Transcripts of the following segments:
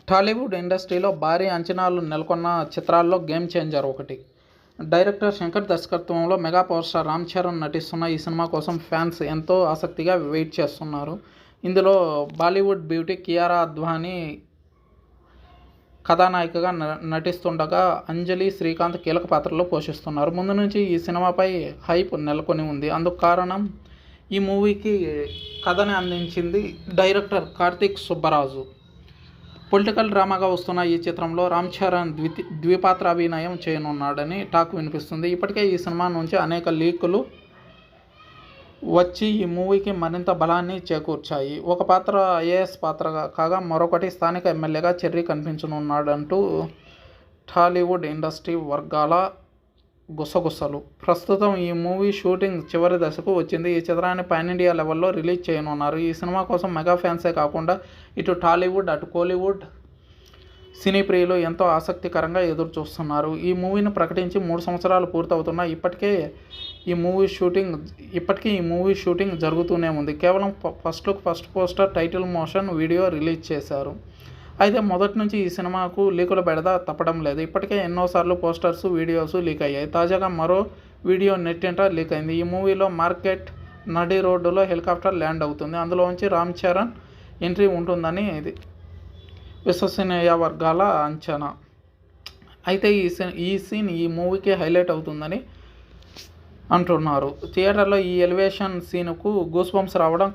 టాలీవుడ్ ఇండస్ట్రీలో భారీ అంచనాలు నెలకొన్న చిత్రాల్లో గేమ్ చేంజర్ ఒకటి. డైరెక్టర్ శంకర్ దర్శకత్వంలో mega power star Ram Charan నటిస్తున్న ఈ సినిమా కోసం ఫ్యాన్స్ ఎంతో ఆసక్తిగా వెయిట్ చేస్తున్నారు. ఇందులో బాలీవుడ్ బ్యూటీ కియారా అద్వానీ కథానాయికగా నటిస్తుండగా అంజలి శ్రీకాంత్ కీలక పాత్రలో పోషిస్తున్నారు. ముందు నుంచి ఈ సినిమాపై హైప్ నెలకొని ఉంది. అందుకు కారణం ఈ మూవీకి కథని అందించింది డైరెక్టర్ కార్తీక్ సుబ్బరాజు. పొలిటికల్ డ్రామాగా వస్తున్న ఈ చిత్రంలో రామ్ చరణ్ ద్విపాత్రాభినయం చేయనున్నాడని టాక్ వినిపిస్తుంది. ఇప్పటికే ఈ సినిమా నుంచి అనేక లీకులు వచ్చి ఈ మూవీకి మరింత బలాన్ని చేకూర్చాయి. ఒక పాత్ర ఐఏఎస్ పాత్రగా కాగా మరొకటి స్థానిక ఎమ్మెల్యేగా చెర్రీ కనిపించనున్నాడంటూ టాలీవుడ్ ఇండస్ట్రీ వర్గాల గుసగుసలు. ప్రస్తుతం ఈ మూవీ షూటింగ్ చివరి దశకు వచ్చింది. ఈ చిత్రాన్ని పాన్ ఇండియా లెవెల్లో రిలీజ్ చేయనున్నారు. ఈ సినిమా కోసం మెగా ఫ్యాన్సే కాకుండా ఇటు టాలీవుడ్ అటు కోలీవుడ్ సినీ ప్రియులు ఎంతో ఆసక్తికరంగా ఎదురు చూస్తున్నారు. ఈ మూవీని ప్రకటించి 3 సంవత్సరాలు పూర్తవుతున్నా ఇప్పటికీ ఈ మూవీ షూటింగ్ జరుగుతూనే ఉంది. కేవలం first look, first poster, title motion video release చేశారు. అయితే మొదటి నుంచి ఈ సినిమాకు లీకుల బెడద తప్పడం లేదు. ఇప్పటికే ఎన్నోసార్లు పోస్టర్స్, వీడియోస్ లీక్ అయ్యాయి. తాజాగా మరో వీడియో నెట్టింట లీక్ అయింది. ఈ మూవీలో మార్కెట్ నడి రోడ్డులో హెలికాప్టర్ ల్యాండ్ అవుతుంది. అందులోంచి రామ్ చరణ్ ఎంట్రీ ఉంటుందని విశ్వసనీయ వర్గాల అంచనా. అయితే ఈ సీన్ ఈ మూవీకి హైలైట్ అవుతుందని అంటున్నారు. థియేటర్లో ఈ ఎలివేషన్ సీన్కు గూస్ బంప్స్ రావడం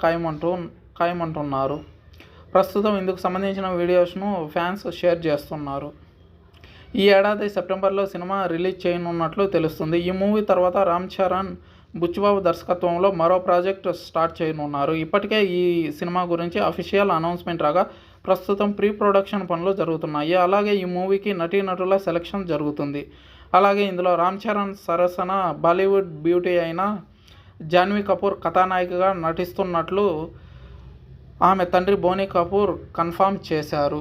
ఖాయమంటున్నారు. ప్రస్తుతం ఇందుకు సంబంధించిన వీడియోస్ను ఫ్యాన్స్ షేర్ చేస్తున్నారు. ఈ ఏడాది సెప్టెంబర్లో సినిమా రిలీజ్ చేయనున్నట్లు తెలుస్తుంది. ఈ మూవీ తర్వాత రామ్ చరణ్ బుచ్చిబాబు దర్శకత్వంలో మరో ప్రాజెక్ట్ స్టార్ట్ చేయనున్నారు. ఇప్పటికే ఈ సినిమా గురించి అఫీషియల్ అనౌన్స్మెంట్ రాగా ప్రస్తుతం ప్రీ ప్రొడక్షన్ పనులు జరుగుతున్నాయి. అలాగే ఈ మూవీకి నటీనటుల సెలక్షన్ జరుగుతుంది. అలాగే ఇందులో రామ్ చరణ్ సరసన బాలీవుడ్ బ్యూటీ అయిన జాన్వీ కపూర్ కథానాయికగా నటిస్తున్నట్లు ఆమె తండ్రి బోనీ కపూర్ కన్ఫర్మ్ చేశారు.